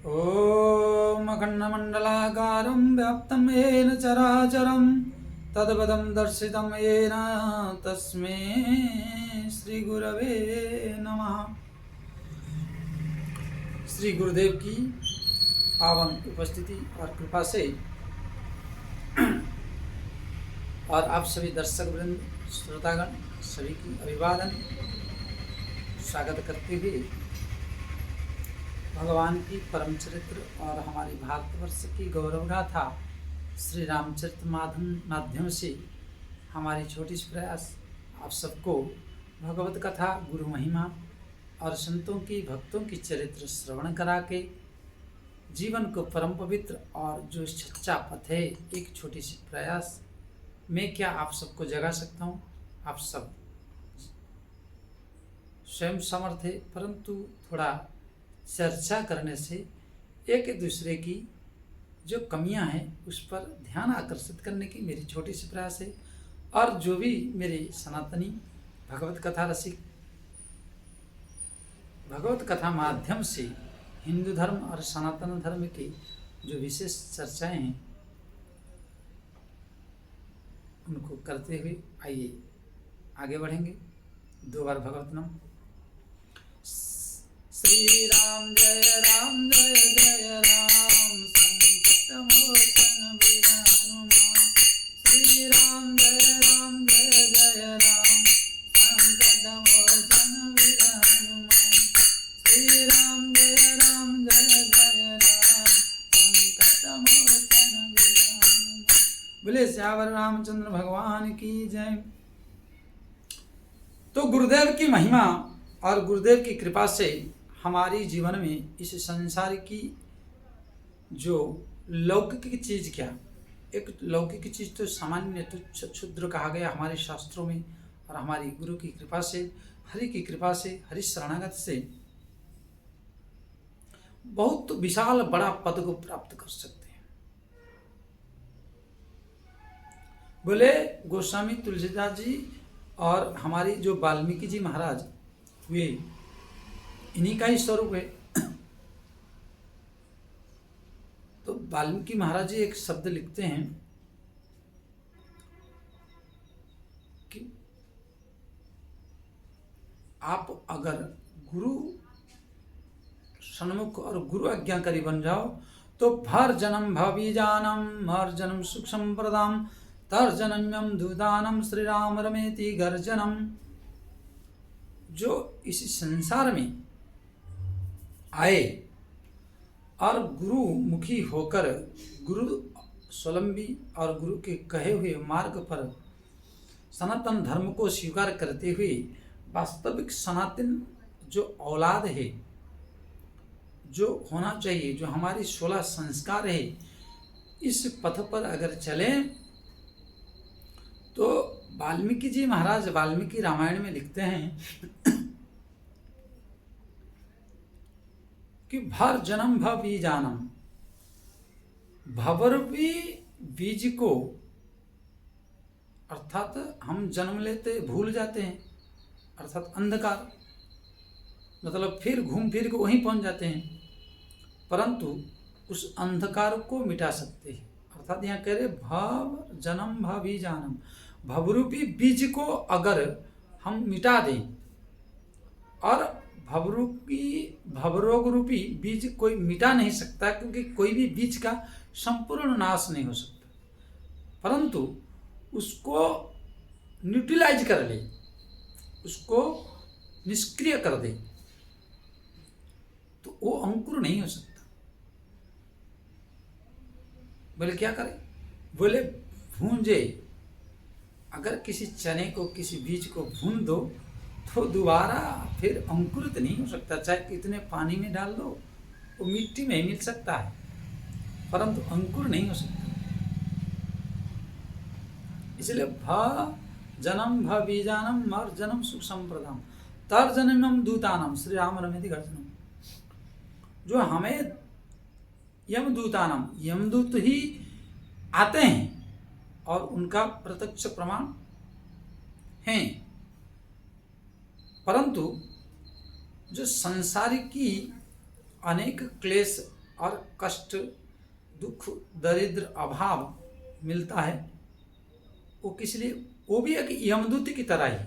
ॐ अखण्डमण्डलाकारं व्याप्तं येन चराचरं तद्पदं दर्शितं येन तस्मै श्रीगुरवे नमः। श्री गुरुदेव की पावन उपस्थिति और कृपा से और आप सभी दर्शक वृंद श्रोतागण सभी की अभिवादन स्वागत करते हुए भगवान की परम चरित्र और हमारी भारतवर्ष की गौरव गाथा श्री रामचरित माध्यम से हमारी छोटी सी प्रयास आप सबको भगवत कथा, गुरु महिमा और संतों की भक्तों की चरित्र श्रवण करा के जीवन को परम पवित्र और जो सच्चा पथ है, एक छोटी सी प्रयास में क्या आप सबको जगा सकता हूँ। आप सब स्वयं समर्थ है, परंतु थोड़ा चर्चा करने से एक दूसरे की जो कमियां हैं उस पर ध्यान आकर्षित करने की मेरी छोटी सी प्रयास है। और जो भी मेरे सनातनी भगवत कथा रसिक भगवत कथा माध्यम से हिंदू धर्म और सनातन धर्म की जो विशेष चर्चाएं हैं उनको करते हुए आइए आगे बढ़ेंगे। 2 बार भगवत नाम। श्री राम जय जय राम संकट मोचन वीर हनुमान। श्री राम जय जय राम संकट मोचन वीर हनुमान। श्री राम जय जय राम संकट मोचन वीर हनुमान। बोले श्यावर रामचंद्र भगवान की जय। तो गुरुदेव की महिमा और गुरुदेव की कृपा से हमारी जीवन में इस संसार की जो लौकिक चीज, क्या एक लौकिक चीज तो सामान्य तुच्छ क्षुद्र कहा गया हमारे शास्त्रों में, और हमारी गुरु की कृपा से, हरि की कृपा से, हरि शरणागत से बहुत विशाल बड़ा पद को प्राप्त कर सकते हैं। बोले गोस्वामी तुलसीदास जी और हमारी जो वाल्मीकि जी महाराज हुए, इन्हीं का ही स्वरूप है। तो वाल्मीकि महाराज जी एक शब्द लिखते हैं कि आप अगर गुरु सन्मुख और गुरु आज्ञाकारी बन जाओ तो भर जन्म भवी जानम मर जन्म सुख संप्रदाम तर्जनम्यम दूदानम श्री राम रमेति गर्जनम। जो इस संसार में आए और गुरु मुखी होकर गुरु स्वलंबी और गुरु के कहे हुए मार्ग पर सनातन धर्म को स्वीकार करते हुए वास्तविक सनातन जो औलाद है, जो होना चाहिए, जो हमारी 16 संस्कार है, इस पथ पर अगर चलें तो वाल्मीकि जी महाराज वाल्मीकि रामायण में लिखते हैं कि भर जन्म भवी जानम, भवरूपी बीज को, अर्थात हम जन्म लेते भूल जाते हैं, अर्थात अंधकार, मतलब फिर घूम फिर के वहीं पहुंच जाते हैं, परंतु उस अंधकार को मिटा सकते हैं। अर्थात यहाँ कह रहे भव जन्म भवी जानम, भवरूपी बीज को अगर हम मिटा दें, और भवरोग रूपी बीज कोई मिटा नहीं सकता, क्योंकि कोई भी बीज का संपूर्ण नाश नहीं हो सकता, परंतु उसको न्यूट्रलाइज कर ले, उसको निष्क्रिय कर दे, तो वो अंकुर नहीं हो सकता। बोले क्या करें? बोले भूंजे, अगर किसी चने को, किसी बीज को भून दो तो दोबारा फिर अंकुरित नहीं हो सकता, चाहे कितने पानी में डाल दो, वो मिट्टी में ही मिल सकता है, परंतु अंकुर नहीं हो सकता। इसलिए भ जन्म भ बीजानम मर जन्म सुख संप्रदाम तर्जनम दूतानम श्री राम रमेति गर्जनम। जो हमें यमदूतानम, यमदूत ही आते हैं और उनका प्रत्यक्ष प्रमाण है, परंतु जो संसार की अनेक क्लेश और कष्ट, दुख, दरिद्र, अभाव मिलता है, वो किस लिए? वो भी एक यमदूत की तरह ही।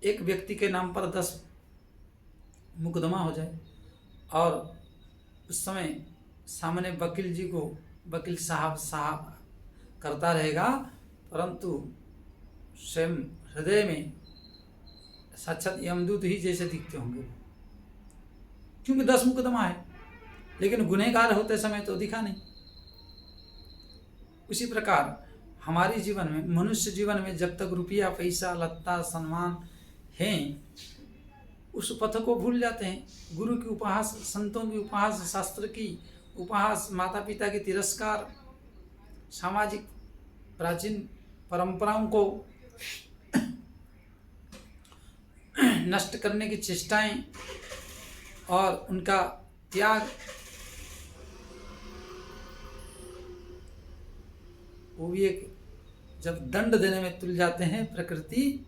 एक व्यक्ति के नाम पर 10 मुकदमा हो जाए और उस समय सामने वकील जी को वकील साहब करता रहेगा, परंतु स्वयं हृदय में साक्षात यमदूत ही जैसे दिखते होंगे, क्योंकि 10 मुकदमा है, लेकिन गुनहगार होते समय तो दिखा नहीं। उसी प्रकार हमारे जीवन में, मनुष्य जीवन में जब तक रुपया, पैसा, लत्ता, सम्मान हैं, उस पथ को भूल जाते हैं। गुरु की उपहास, संतों की उपहास, शास्त्र की उपहास, माता पिता के तिरस्कार, सामाजिक प्राचीन परंपराओं को नष्ट करने की चेष्टाएं और उनका त्याग, वो भी एक जब दंड देने में तुल जाते हैं प्रकृति,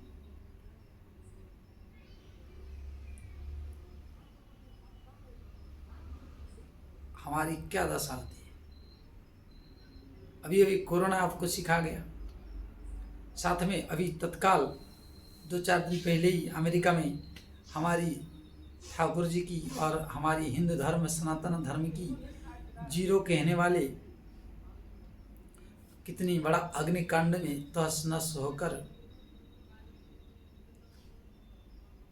हमारी क्या दशा होती है। अभी अभी कोरोना आपको सिखा गया, साथ में अभी तत्काल 2-4 दिन पहले ही अमेरिका में हमारी ठाकुर जी की और हमारी हिंदू धर्म, सनातन धर्म की जीरो कहने वाले कितनी बड़ा अग्निकांड में तहस नहस होकर,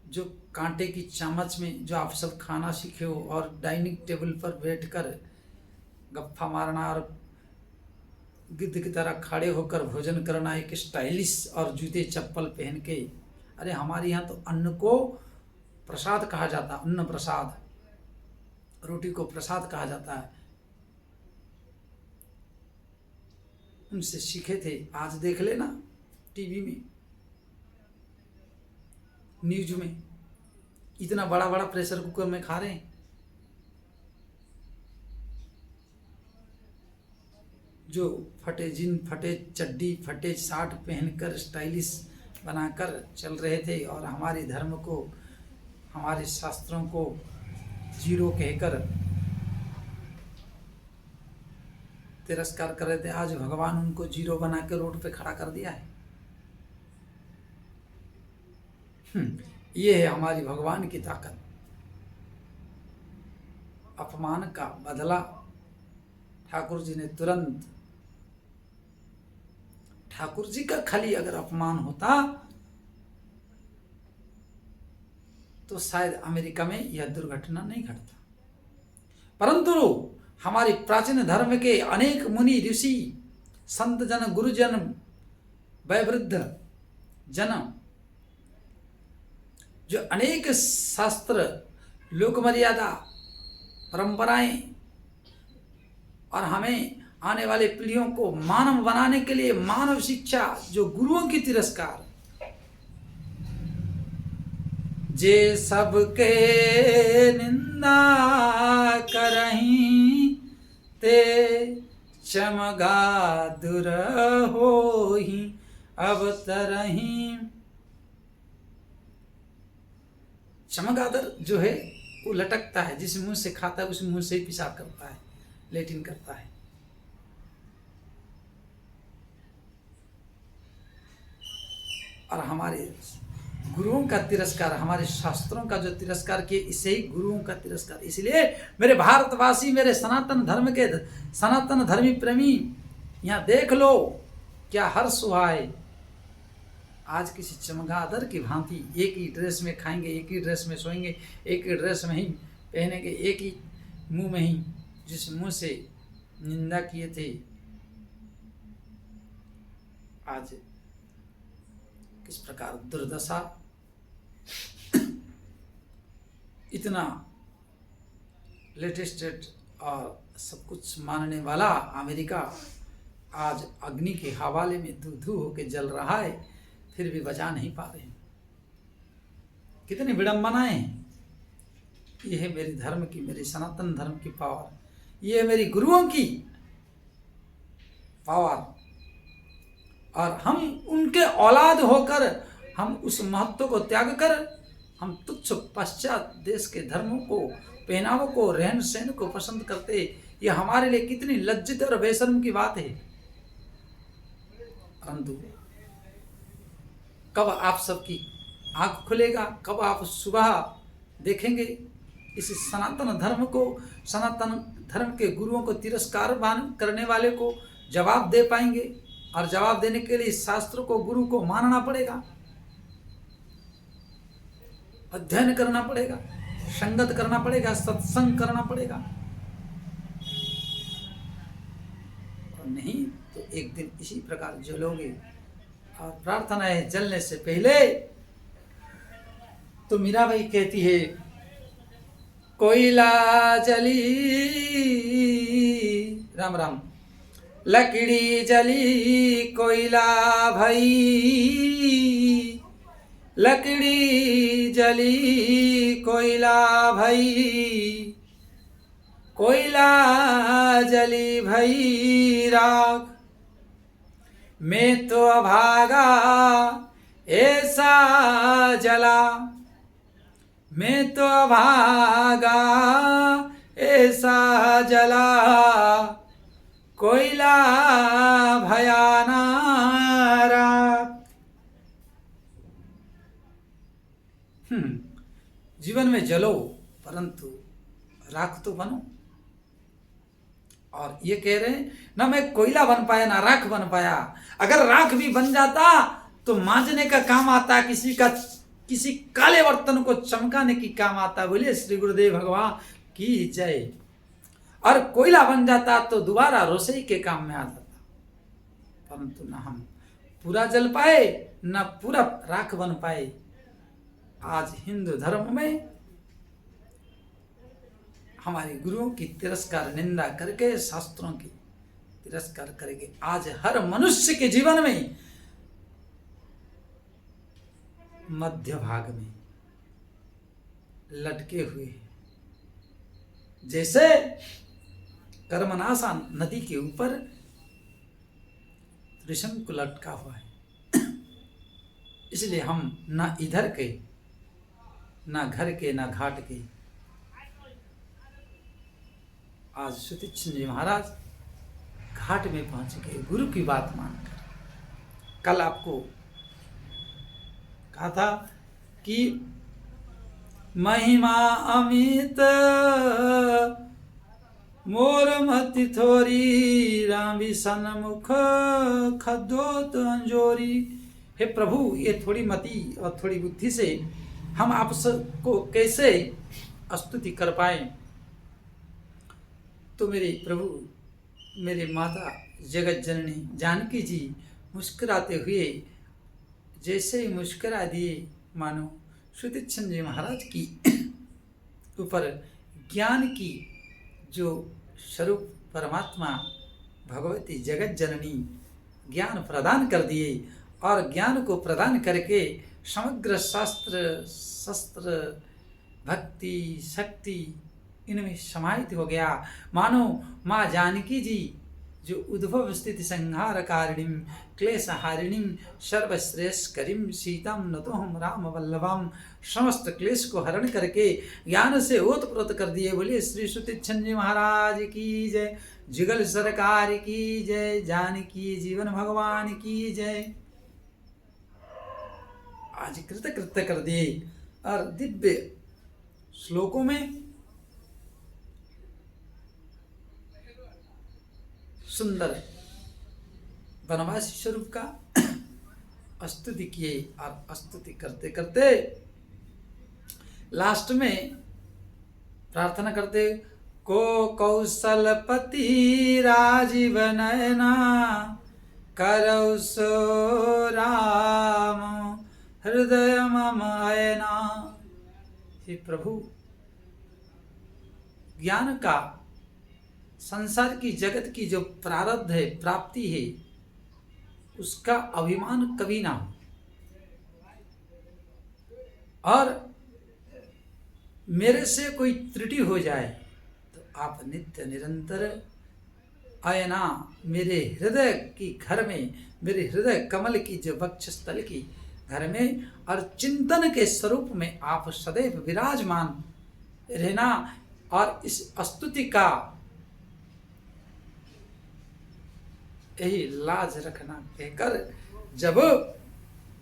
जो कांटे की चम्मच में जो आप सब खाना सीखे हो और डाइनिंग टेबल पर बैठकर गप्पा मारना और गिद्ध की तरह खड़े होकर भोजन करना, एक स्टाइलिश और जूते चप्पल पहन के। अरे हमारे यहाँ तो अन्न को प्रसाद कहा जाता, अन्न प्रसाद, रोटी को प्रसाद कहा जाता है। उनसे सीखे थे। आज देख लेना टीवी में, न्यूज में, इतना बड़ा बड़ा प्रेशर कुकर में खा रहे हैं। जो फटे जीन, फटे चड्डी, फटे शर्ट पहनकर स्टाइलिश बनाकर चल रहे थे और हमारे धर्म को, हमारे शास्त्रों को जीरो कहकर तिरस्कार कर रहे थे। आज भगवान उनको जीरो बना के रोड पे खड़ा कर दिया है। ये है हमारी भगवान की ताकत। अपमान का बदला ठाकुर जी ने तुरंत, ठाकुर जी का खाली अगर अपमान होता तो शायद अमेरिका में यह दुर्घटना नहीं घटता। परंतु हमारे प्राचीन धर्म के अनेक मुनि, ऋषि, संत जन, गुरुजन, वयोवृद्ध जन, जो अनेक शास्त्र, लोक मर्यादा, परंपराएं और हमें आने वाले पीढ़ियों को मानव बनाने के लिए मानव शिक्षा, जो गुरुओं की तिरस्कार, जे सबके निंदा करहीं ते चमगादुर होहीं अवतरहीं। चमगादड़ जो है वो लटकता है, जिस मुंह से खाता है उस मुंह से ही पेशाब करता है, लेटिन करता है। और हमारे गुरुओं का तिरस्कार, हमारे शास्त्रों का जो तिरस्कार किए, इसे ही गुरुओं का तिरस्कार। इसलिए मेरे भारतवासी, मेरे सनातन धर्म के सनातन धर्मी प्रेमी, यहाँ देख लो क्या हर्ष हुआ है। आज किसी चमगादड़ की भांति एक ही ड्रेस में खाएंगे, एक ही ड्रेस में सोएंगे, एक ही ड्रेस में ही पहनेंगे, एक ही मुंह में ही, जिस मुंह से निंदा किए थे, आज किस प्रकार दुर्दशा। इतना लेटेस्ट और सब कुछ मानने वाला अमेरिका आज अग्नि के हवाले में धू होके जल रहा है, फिर भी बचा नहीं पा रहे। कितनी विडंबनाएं हैं। ये है मेरे धर्म की, मेरे सनातन धर्म की पावर, ये है मेरी गुरुओं की पावर। और हम उनके औलाद होकर हम उस महत्व को त्याग कर हम तुच्छ पश्चात देश के धर्मों को पहनावों को, रहन सहन को पसंद करते, ये हमारे लिए कितनी लज्जित और बेशर्म की बात है। परंतु कब आप सबकी आंख खुलेगा, कब आप सुबह देखेंगे इस सनातन धर्म को, सनातन धर्म के गुरुओं को तिरस्कार करने वाले को जवाब दे पाएंगे। और जवाब देने के लिए शास्त्र को, गुरु को मानना पड़ेगा, अध्ययन करना पड़ेगा, संगत करना पड़ेगा, सत्संग करना पड़ेगा। और नहीं तो एक दिन इसी प्रकार जलोगे। और प्रार्थना है जलने से पहले तो मीराबाई कहती है, कोयला जली, राम राम, लकड़ी जली कोयला भई, लकड़ी जली कोयला भई, कोयला जली भई राख, मैं तो अभागा ऐसा जला, मैं तो अभागा ऐसा जला, कोयला भयाना राख। जीवन में जलो परंतु राख तो बनो। और ये कह रहे हैं ना मैं कोयला बन पाया ना राख बन पाया। अगर राख भी बन जाता तो मांजने का काम आता, किसी काले बर्तन को चमकाने की काम आता। बोले श्री गुरुदेव भगवान की जय। और कोयला बन जाता तो दोबारा रसोई के काम में आ जाता। परंतु न हम पूरा जल पाए न पूरा राख बन पाए। आज हिंदू धर्म में हमारे गुरुओं की तिरस्कार निंदा करके, शास्त्रों की तिरस्कार करके आज हर मनुष्य के जीवन में मध्य भाग में लटके हुए हैं। जैसे कर्मनाशा नदी के ऊपर त्रिशंकु लटका हुआ है। इसलिए हम ना इधर के, ना घर के, ना घाट के। आज सुतीक्ष्ण जी महाराज घाट में पहुंच गए गुरु की बात मानकर। कल आपको कहा था कि महिमा अमित मोर मति थोरी, रामी सन्मुख खदोत अंजोरी। हे प्रभु, ये थोड़ी मति और थोड़ी बुद्धि से हम आप सबको कैसे स्तुति कर पाए। तो मेरे प्रभु, मेरे माता जगत जननी जानकी जी मुस्कुराते हुए जैसे ही मुस्कुरा दिए, मानो सुतीक्ष्ण जी महाराज की ऊपर ज्ञान की जो स्वरूप परमात्मा भगवती जगत जननी ज्ञान प्रदान कर दिए। और ज्ञान को प्रदान करके समग्र शास्त्र, शस्त्र, भक्ति, शक्ति इनमें समाहित हो गया। मानो माँ जानकी जी जो उद्भव स्थिति संहार कारिणीम क्लेशहारिणीम सर्वश्रेष्ठकरीम सीताम नतोहम राम वल्लभम, समस्त क्लेश को हरण करके ज्ञान से ओतप्रोत कर दिए। बोलिए श्री सुतीक्ष्ण जी महाराज की जय, जुगल सरकार की जय, जानकी जीवन भगवान की जय। आज कृतकृत्य कर दिए। और दिव्य श्लोकों में सुंदर वनवासी स्वरूप का स्तुति किए। और स्तुति करते करते लास्ट में प्रार्थना करते, को कौशलपति राजीव नयना, करौ सो राम हृदय मम अयना। हे प्रभु, ज्ञान का, संसार की, जगत की जो प्रारब्ध है, प्राप्ति है, उसका अभिमान कभी ना हो। और मेरे से कोई त्रुटि हो जाए तो आप नित्य निरंतर आयना मेरे हृदय की घर में, मेरे हृदय कमल की जो वक्षस्थल की घर में, और चिंतन के स्वरूप में आप सदैव विराजमान रहना। और इस स्तुति का यही लाज रखना कहकर जब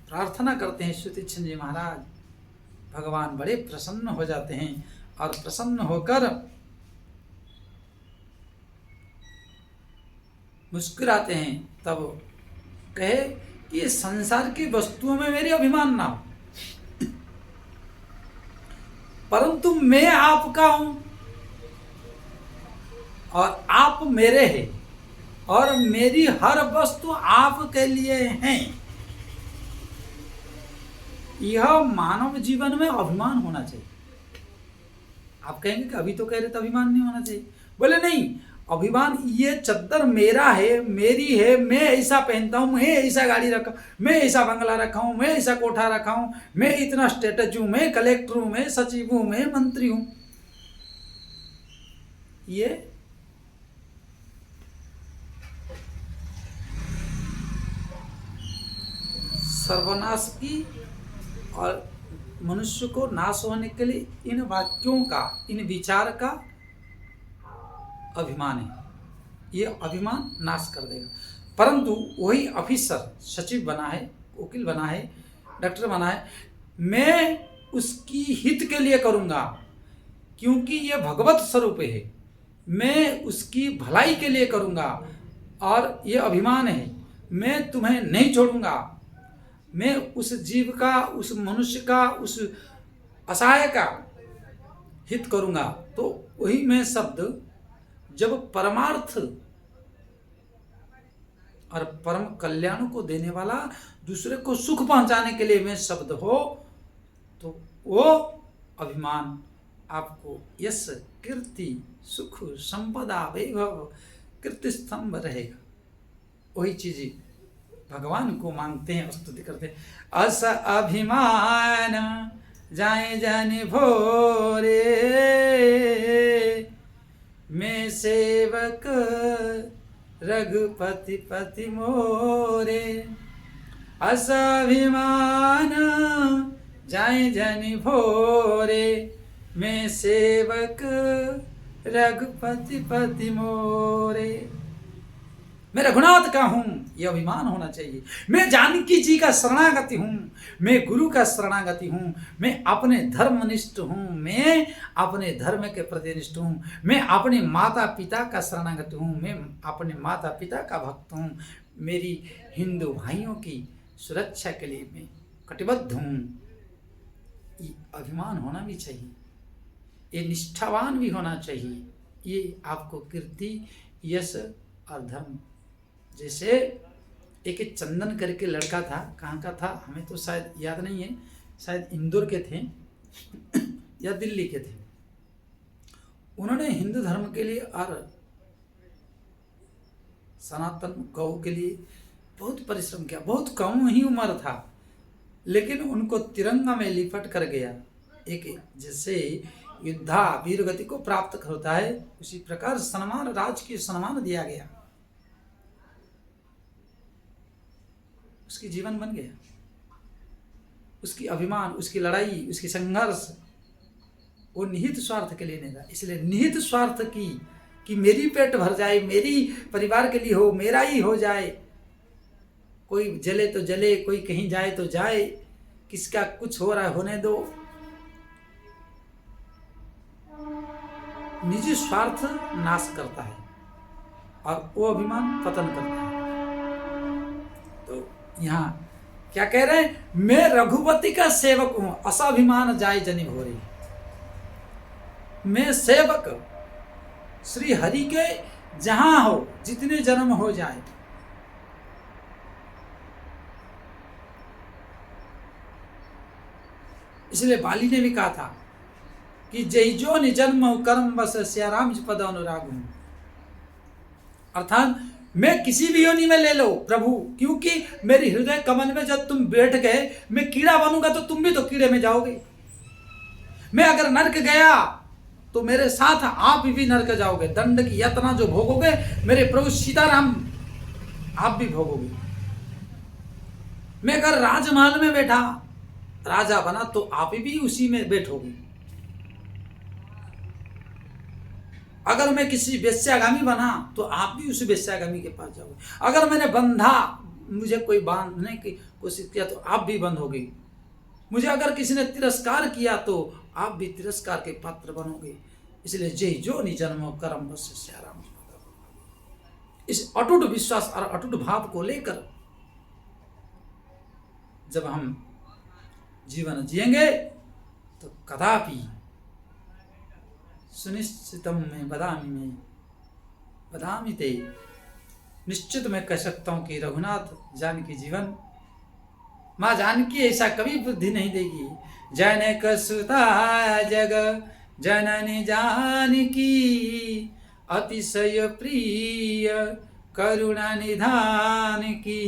प्रार्थना करते हैं सुतीक्ष्ण जी महाराज, भगवान बड़े प्रसन्न हो जाते हैं और प्रसन्न होकर मुस्कुराते हैं। तब कहे कि ये संसार की वस्तुओं में मेरी अभिमान ना हो, परंतु मैं आपका हूं और आप मेरे हैं और मेरी हर वस्तु आपके लिए है। यह मानव जीवन में अभिमान होना चाहिए। आप कहेंगे कि अभी तो कह रहे थे अभिमान नहीं होना चाहिए। बोले नहीं, अभिमान ये चद्दर मेरा है, मेरी है, मैं ऐसा पहनता हूं, मैं ऐसा गाड़ी रखा, मैं ऐसा बंगला रखा हूं, मैं ऐसा कोठा रखा हूं, मैं इतना स्टेटस हूं, मैं कलेक्टर हूं, मैं सचिव हूं, मैं मंत्री हूं। ये सर्वनाश की और मनुष्य को नाश होने के लिए इन वाक्यों का, इन विचार का अभिमान है। ये अभिमान नाश कर देगा। परंतु वही ऑफिसर सचिव बना है, वकील बना है, डॉक्टर बना है, मैं उसकी हित के लिए करूंगा क्योंकि ये भगवत स्वरूप है, मैं उसकी भलाई के लिए करूंगा और ये अभिमान है, मैं तुम्हें नहीं छोड़ूंगा, मैं उस जीव का, उस मनुष्य का, उस असहाय का हित करूंगा। तो वही मैं शब्द जब परमार्थ और परम कल्याण को देने वाला, दूसरे को सुख पहुंचाने के लिए मैं शब्द हो, तो वो अभिमान आपको यश, कीर्ति, सुख, संपदा, वैभव, कीर्ति स्तंभ रहेगा। वही चीज भगवान को मांगते हैं, स्तुति करते हैं। अस अभिमान जाए जाने भोरे, मैं सेवक रघुपति पति मोरे। अस अभिमान जाए जाने भोरे, मैं सेवक रघुपति पति मोरे। मैं रघुनाथ का हूं, यह अभिमान होना चाहिए। मैं जानकी जी का शरणागति हूं, मैं गुरु का शरणागति हूं, मैं अपने धर्मनिष्ठ हूं, मैं अपने धर्म के प्रतिनिष्ठ हूं, मैं अपने माता पिता का शरणागति हूं, मैं अपने माता पिता का भक्त हूं, मेरी हिंदू भाइयों की सुरक्षा के लिए मैं कटिबद्ध हूं। ये अभिमान होना भी चाहिए, ये निष्ठावान भी होना चाहिए। ये आपको कीर्ति, यश और धर्म। जैसे एक चंदन करके लड़का था, कहाँ का था हमें तो शायद याद नहीं है, शायद इंदौर के थे या दिल्ली के थे। उन्होंने हिंदू धर्म के लिए और सनातन गौ के लिए बहुत परिश्रम किया। बहुत कम ही उम्र था, लेकिन उनको तिरंगा में लिपट कर गया। एक जैसे युद्धा वीर गति को प्राप्त होता है, उसी प्रकार सम्मान, राजकीय सम्मान दिया गया। उसकी जीवन बन गया। उसकी अभिमान, उसकी लड़ाई, उसकी संघर्ष, वो निहित स्वार्थ के लिए नहीं था। इसलिए निहित स्वार्थ की कि मेरी पेट भर जाए, मेरी परिवार के लिए हो, मेरा ही हो जाए, कोई जले तो जले, कोई कहीं जाए तो जाए, किसका कुछ हो रहा है होने दो। निजी स्वार्थ नाश करता है और वो अभिमान पतन करता है। तो यहाँ क्या कह रहे हैं, मैं रघुपति का सेवक हूं, असाभिमान जाय जनि भोरे। मैं सेवक श्री हरि के जहां हो, जितने जन्म हो जाए, इसलिए बाली ने भी कहा था कि जय जो निजन्म कर्म बस सियाराम पद अनुराग हूं। अर्थात मैं किसी भी योनि में ले लो प्रभु, क्योंकि मेरी हृदय कमल में जब तुम बैठ गए, मैं कीड़ा बनूंगा तो तुम भी तो कीड़े में जाओगे। मैं अगर नरक गया तो मेरे साथ आप भी नरक जाओगे। दंड की यातना जो भोगोगे मेरे प्रभु सीताराम आप भी भोगोगे। मैं अगर राजमहल में बैठा, राजा बना, तो आप भी उसी में बैठोगे। अगर मैं किसी वेश्यागामी बना तो आप भी उस वेश्यागामी के पास जाओगे। अगर मैंने बंधा, मुझे कोई बांधने की कोशिश किया तो आप भी बंध होगे। मुझे अगर किसी ने तिरस्कार किया तो आप भी तिरस्कार के पात्र बनोगे। इसलिए जय जो निजन्म कर्म बस श्याराम। इस अटूट विश्वास और अटूट भाव को लेकर जब हम जीवन जिएंगे तो कदापि सुनिश्चितम में बदामी ते, निश्चित मैं कह सकता हूं कि रघुनाथ जानकी जीवन, माँ जानकी ऐसा कभी बुद्धि नहीं देगी। जनक सुता जग जननी जानकी, अतिशय प्रिय करुणा निधान की,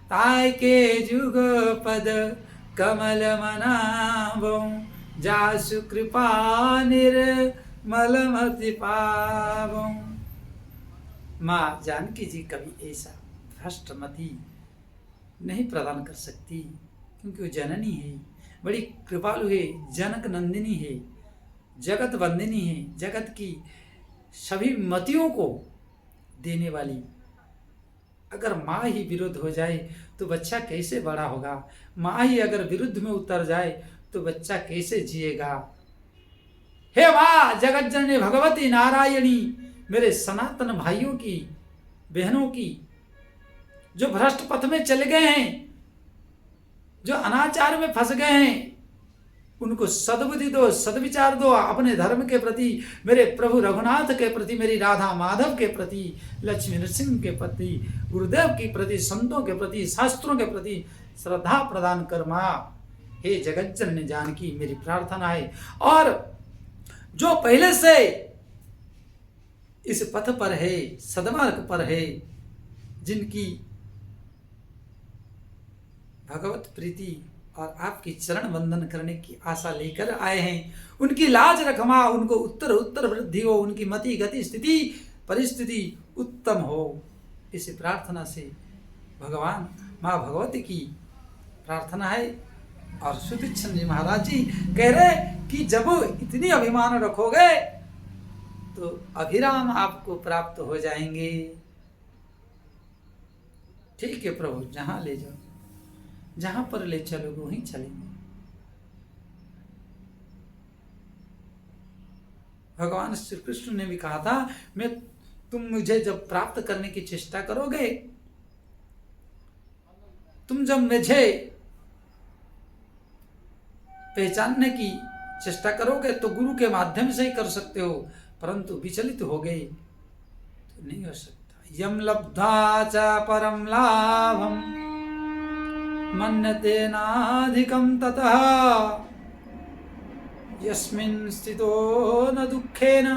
ताय के जुग पद कमल मनावो, जासु कृपा निर्मलमति पावो। माँ जानकी जी कभी ऐसा भ्रष्टमति नहीं प्रदान कर सकती, क्योंकि वो जननी है, बड़ी कृपालु है, जनक नंदिनी है, जगत वंदिनी है, जगत की सभी मतियों को देने वाली। अगर माँ ही विरुद्ध हो जाए तो बच्चा कैसे बड़ा होगा? माँ ही अगर विरुद्ध में उतर जाए तो बच्चा कैसे जिएगा? हे माँ जगत जननी भगवती नारायणी, मेरे सनातन भाइयों की, बहनों की, जो भ्रष्ट पथ में चले गए हैं, जो अनाचार में फंस गए हैं, उनको सद्बुद्धि दो, सद्विचार दो अपने धर्म के प्रति, मेरे प्रभु रघुनाथ के प्रति, मेरी राधा माधव के प्रति, लक्ष्मी नरसिंह के प्रति, गुरुदेव के प्रति, संतों के प्रति, शास्त्रों के प्रति श्रद्धा प्रदान कर माँ। हे जगत जननी जानकी, मेरी प्रार्थना है। और जो पहले से इस पथ पर है, सदमार्ग पर है, जिनकी भगवत प्रीति और आपकी चरण वंदन करने की आशा लेकर आए हैं, उनकी लाज रखमा, उनको उत्तर उत्तर वृद्धि हो, उनकी मति गति स्थिति परिस्थिति उत्तम हो। इस प्रार्थना से भगवान माँ भगवती की प्रार्थना है। और सुदीक्षण जी महाराज जी कह रहे कि जब इतनी अभिमान रखोगे तो अभिराम आपको प्राप्त हो जाएंगे। ठीक है प्रभु, जहां ले जाओ, जहां पर ले चलोगे वहीं चलेंगे। भगवान श्री कृष्ण ने भी कहा था, तुम मुझे जब प्राप्त करने की चेष्टा करोगे, तुम जब मुझे पहचानने की चेष्टा करोगे तो गुरु के माध्यम से ही कर सकते हो, परंतु विचलित हो गए तो नहीं हो सकता। यम लब्धा च परम लाभम मन्यते नाधिकं ततः, यस्मिन् स्थितो न दुःखेन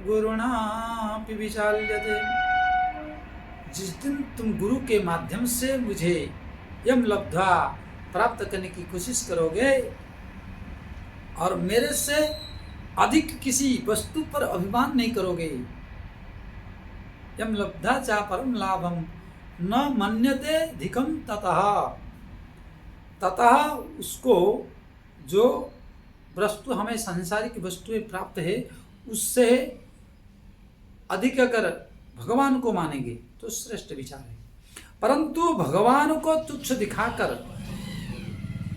गुरुणापि विचाल्यते। जिस दिन तुम गुरु के माध्यम से मुझे यम लब्धा प्राप्त करने की कोशिश करोगे और मेरे से अधिक किसी वस्तु पर अभिमान नहीं करोगे, यम लब्धा च परम लाभम न मन्यते अधिकं ततः, ततः उसको जो वस्तु हमें सांसारिक वस्तुएं प्राप्त है उससे अधिक अगर भगवान को मानेंगे तो श्रेष्ठ विचार है। परंतु भगवान को तुच्छ दिखाकर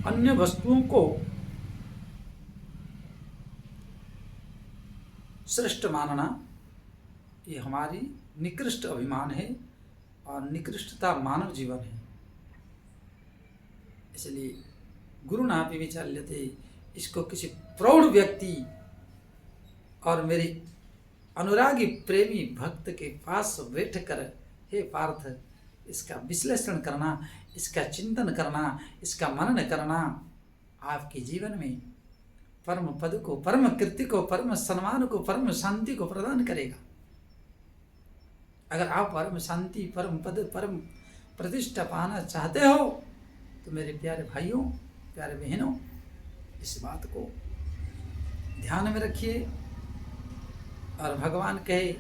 अन्य वस्तुओं को श्रेष्ठ मानना, ये हमारी निकृष्ट अभिमान है और निकृष्टता मानव जीवन है। इसलिए गुरु नापि विचाल्यते, इसको किसी प्रौढ़ व्यक्ति और मेरे अनुरागी प्रेमी भक्त के पास बैठकर, हे पार्थ, इसका विश्लेषण करना, इसका चिंतन करना, इसका मनन करना आपके जीवन में परम पद को, परम कीर्ति को, परम सम्मान को, परम शांति को प्रदान करेगा। अगर आप परम शांति, परम पद, परम प्रतिष्ठा पाना चाहते हो तो मेरे प्यारे भाइयों, प्यारे बहनों, इस बात को ध्यान में रखिए। और भगवान कहे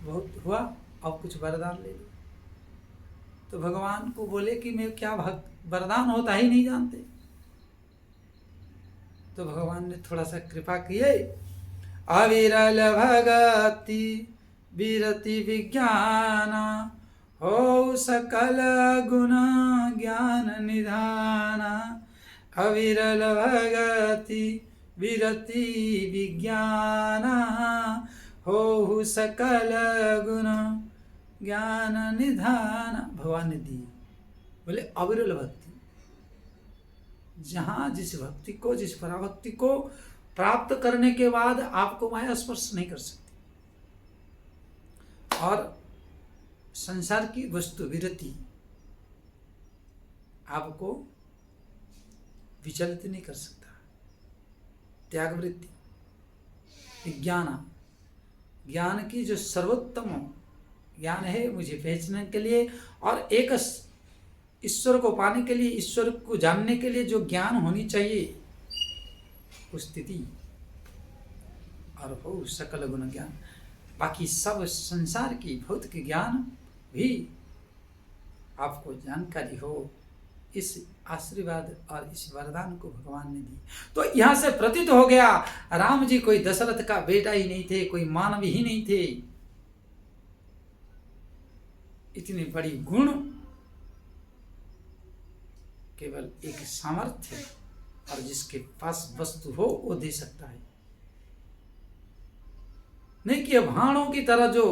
बहुत हुआ, अब कुछ वरदान ले लो, तो भगवान को बोले कि मैं क्या वरदान होता ही नहीं जानते। तो भगवान ने थोड़ा सा कृपा किए अविरल भगति विरति विज्ञान हो सकल गुण ज्ञान निधान। अविरल भगति विरति विज्ञान हो सकल गुण ज्ञान निधान। भगवान ने दी, बोले अविरल भक्ति, जहाँ जिस भक्ति को, जिस पराभक्ति को प्राप्त करने के बाद आपको माया स्पर्श नहीं कर सकती, और संसार की वस्तु विरति आपको विचलित नहीं कर सकता। त्याग वृत्ति, विज्ञान, ज्ञान की जो सर्वोत्तम ज्ञान है मुझे पहचानने के लिए, और एक ईश्वर को पाने के लिए, ईश्वर को जानने के लिए जो ज्ञान होनी चाहिए उस स्थिति, और हो सकल गुण ज्ञान। बाकी सब संसार की भौतिक ज्ञान भी आपको जानकारी हो, इस आशीर्वाद और इस वरदान को भगवान ने दी। तो यहां से प्रतीत हो गया राम जी कोई दशरथ का बेटा ही नहीं थे, कोई मानव ही नहीं थे। इतनी बड़ी गुण केवल एक सामर्थ्य, और जिसके पास वस्तु हो वो दे सकता है, नहीं कि भाणों की तरह जो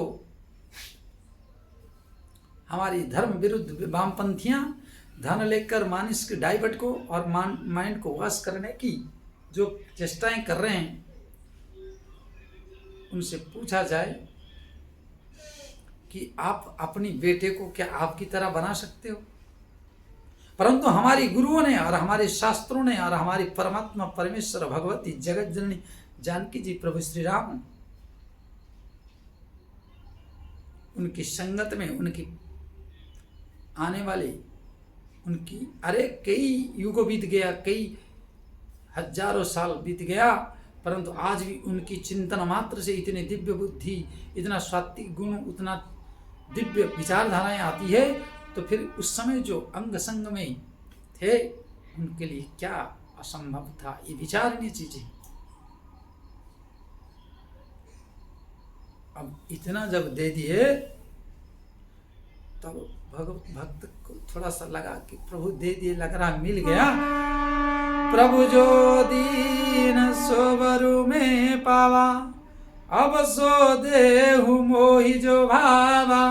हमारी धर्म विरुद्ध वामपंथियां धन लेकर मानस के डाइवर्ट को और माइंड को वश करने की जो चेष्टाएं कर रहे हैं, उनसे पूछा जाए कि आप अपनी बेटे को क्या आपकी तरह बना सकते हो? परंतु हमारी गुरुओं ने और हमारे शास्त्रों ने और हमारी परमात्मा परमेश्वर भगवती जगत जननी जानकी जी प्रभु श्री राम, उनकी संगत में, उनकी आने वाले उनकी, अरे कई युग बीत गया, कई हजारों साल बीत गया, परंतु आज भी उनकी चिंतन मात्र से इतने दिव्य बुद्धि, इतना सात्विक गुण, उतना दिव्य विचारधाराएं आती है। तो फिर उस समय जो अंग संग में थे उनके लिए क्या असंभव था, ये विचारणीय चीजें। अब इतना जब दे दिए तब भगवत भक्त को थोड़ा सा लगा कि प्रभु दे दिए, लग रहा मिल गया। प्रभु जो दीन सोबरु में पावा, अब सो देहु मोहि जो भावा।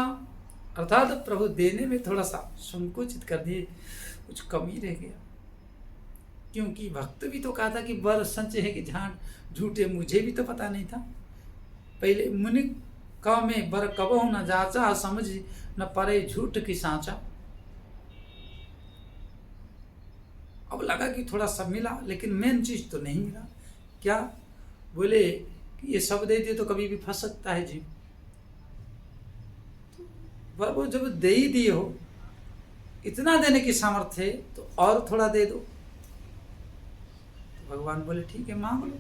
अर्थात प्रभु देने में थोड़ा सा संकुचित कर दिए, कुछ कमी रह गया, क्योंकि भक्त भी तो कहा था कि बर सच है कि झूठे, मुझे भी तो पता नहीं था। पहले मुनि का में बर कबहु न जाचा, समझ न परे झूठ की सांचा। अब लगा कि थोड़ा सा मिला, लेकिन मेन चीज तो नहीं मिला। क्या बोले कि ये सब दे दिए तो कभी भी फंस सकता है जी। वो जब दे ही दिए हो, इतना देने की सामर्थ्य है, तो और थोड़ा दे दो। तो भगवान बोले ठीक है, मांग लो।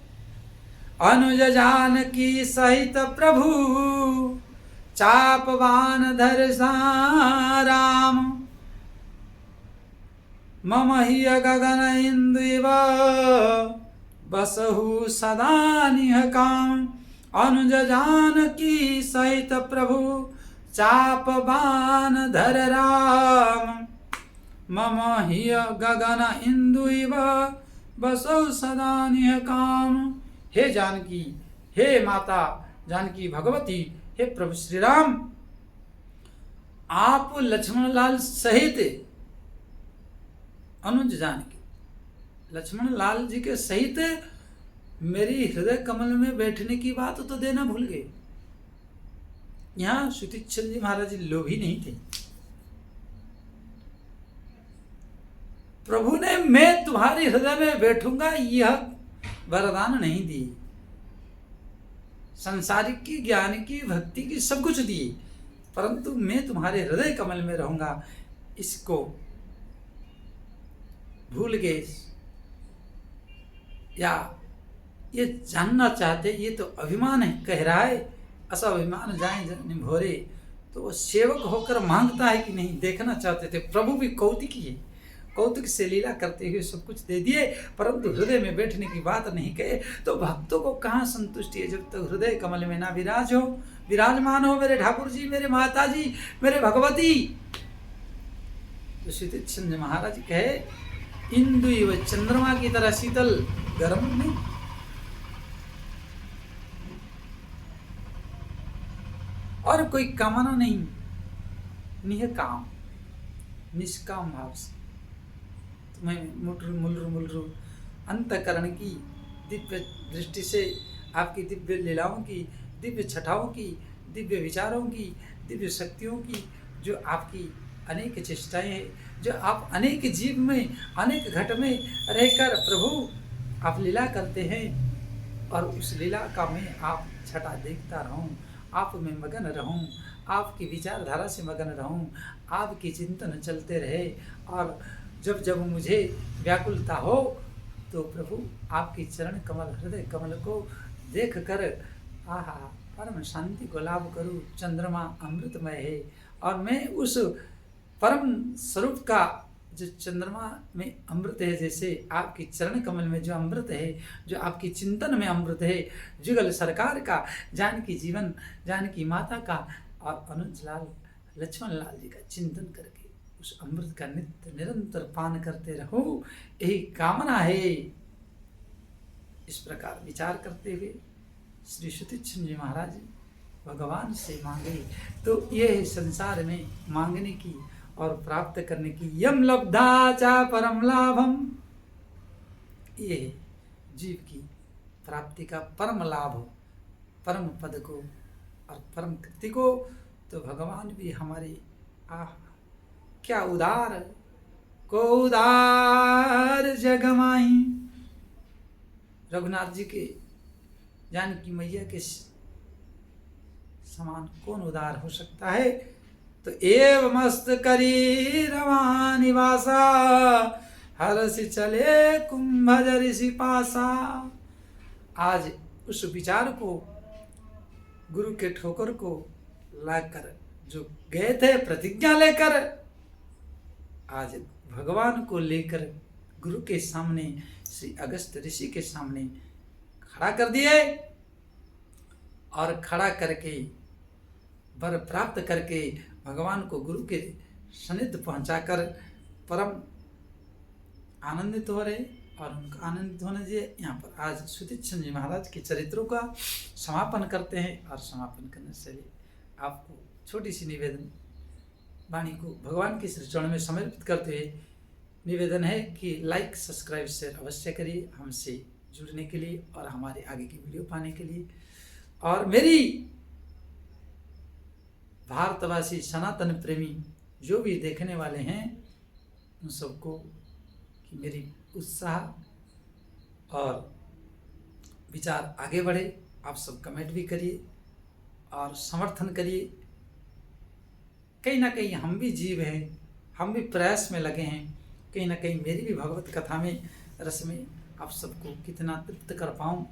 अनुज जानकी सहित प्रभु, चापवान धर राम, मम ही गगन इंद्रिव, बसहु सदा निह काम। अनुज जानकी सहित प्रभु, चापवान धर राम, मम ही गगन इंद्रिव, बसहु सदा निह काम। हे जानकी, हे माता जानकी भगवती, हे प्रभु श्री राम, आप लक्ष्मण लाल सहित, अनुज जानकी, लक्ष्मण लाल जी के सहित मेरी हृदय कमल में बैठने की बात तो देना भूल गए। यहां सुतीक्षण जी महाराज जी लोभी नहीं थे। प्रभु ने मैं तुम्हारे हृदय में बैठूंगा यह वरदान नहीं दी। संसारिक की, ज्ञान की, भक्ति की सब कुछ दी, परंतु मैं तुम्हारे हृदय कमल में रहूंगा, इसको भूल गए या ये जानना चाहते। ये तो अभिमान है, कह रहा है अस अभिमान जाए भोरे। तो वो सेवक होकर मांगता है कि नहीं, देखना चाहते थे। प्रभु भी कौतिकी है, कौतुक से लीला करते हुए सब कुछ दे दिए, परंतु हृदय में बैठने की बात नहीं कहे तो भक्तों को कहाँ संतुष्टि है जब तक हृदय कमल में ना विराजमान हो मेरे ठाकुर जी, मेरे माता जी, मेरे भगवती। तो श्री तीक्ष्ण महाराज कहे इंदु व चंद्रमा की तरह शीतल गर्म में, और कोई कामना नहीं, निष्काम निष्काम भाव से तुम्हें मुलरु अंतकरण की दिव्य दृष्टि से, आपकी दिव्य लीलाओं की, दिव्य छटाओं की, दिव्य विचारों की, दिव्य शक्तियों की, जो आपकी अनेक चेष्टाएं हैं, जो आप अनेक जीव में, अनेक घट में रहकर प्रभु आप लीला करते हैं, और उस लीला का मैं आप छटा देखता रहूं, आप में मगन रहूं, आपकी विचारधारा से मगन रहूं, आपकी चिंतन चलते रहे। और जब जब मुझे व्याकुलता हो तो प्रभु आपकी चरण कमल, हृदय कमल को देख कर आहा परम शांति को लाभ करूं। चंद्रमा अमृतमय है और मैं उस परम स्वरूप का, जो चंद्रमा में अमृत है, जैसे आपकी चरण कमल में जो अमृत है, जो आपकी चिंतन में अमृत है, जुगल सरकार का, जानकी जीवन, जानकी माता का और अनुज लाल, लक्ष्मण लाल जी का चिंतन करके उस अमृत का नित्य निरंतर पान करते रहो, यही कामना है। इस प्रकार विचार करते हुए श्री सुतीक्ष्ण जी महाराज भगवान से मांगे। तो ये है संसार में मांगने की और प्राप्त करने की, यम लब्धा चा परम लाभम, ये है जीव की प्राप्ति का परम लाभ, परम पद को और परम कृति को। तो भगवान भी हमारे क्या उदार को उदार जगमाई, रघुनाथ जी के, जानकी मैया के समान कौन उदार हो सकता है। तो एव मस्त करी रमा निवासा, हरसि चले कुंभ ऋषि पासा। आज उस विचार को, गुरु के ठोकर को लाकर, जो गए थे प्रतिज्ञा लेकर, आज भगवान को लेकर गुरु के सामने, श्री अगस्त ऋषि के सामने खड़ा कर दिए, और खड़ा करके वर प्राप्त करके भगवान को गुरु के सनिध पहुंचाकर परम आनंदित हो रहे, और उनका आनंदित होने दिए। यहाँ पर आज सुतीक्ष्ण जी महाराज के चरित्रों का समापन करते हैं, और समापन करने से आपको छोटी सी निवेदन वाणी को भगवान के श्री चरण में समर्पित करते हुए निवेदन है कि लाइक, सब्सक्राइब, शेयर अवश्य करिए हमसे जुड़ने के लिए और हमारे आगे की वीडियो पाने के लिए। और मेरी भारतवासी सनातन प्रेमी जो भी देखने वाले हैं, उन सबको कि मेरी उत्साह और विचार आगे बढ़े। आप सब कमेंट भी करिए और समर्थन करिए। कहीं ना कहीं हम भी जीव हैं, हम भी प्रयास में लगे हैं, कहीं ना कहीं मेरी भी भगवत कथा में, रस में आप सबको कितना तृप्त कर पाऊँ,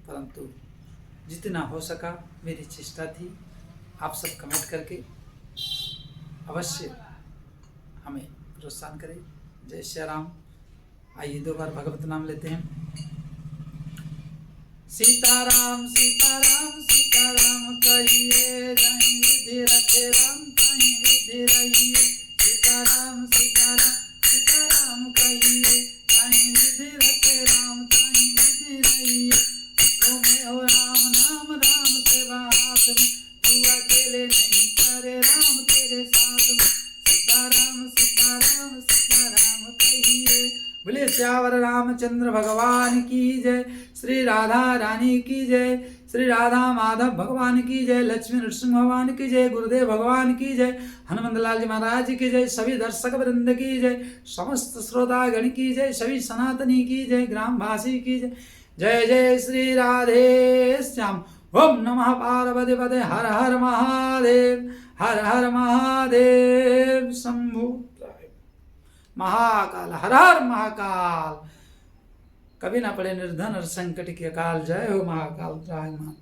परंतु जितना हो सका मेरी चेष्टा थी। आप सब कमेंट करके अवश्य हमें प्रोत्साहन करें। जय श्री राम। आइए 2 बार भगवत नाम लेते हैं। सीताराम सीताराम सीताराम कहिए, जहीं विधि रखे राम तहीं विधि रहिए। सीताराम सीताराम सीताराम कहिए, जहीं विधि रखे राम तहीं विधि रहिए। तुम्हें हो राम नाम राम सेवा हाथ में, तू अकेले नहीं करे राम तेरे साथ में। सीताराम सीताराम सीताराम कहिए। बोले श्यावर रामचंद्र भगवान की जय, श्री राधा रानी की जय, श्री राधा माधव भगवान की जय, लक्ष्मी नरसिंह भगवान की जय, गुरुदेव भगवान की जय, हनुमंत लाल जी महाराज की जय, सभी दर्शक वृंद की जय, समस्त श्रोतागण की जय, सभी सनातनी की जय, ग्रामवासी की जय। जय जय श्री राधे श्याम। ओम नमः पार्वती पते, हर हर महादेव, हर हर महादेव शंभु महाकाल, हर हर महाकाल। कभी ना पड़े निर्धन और संकट के काल। जय हो महाकाल त्राहिमाम।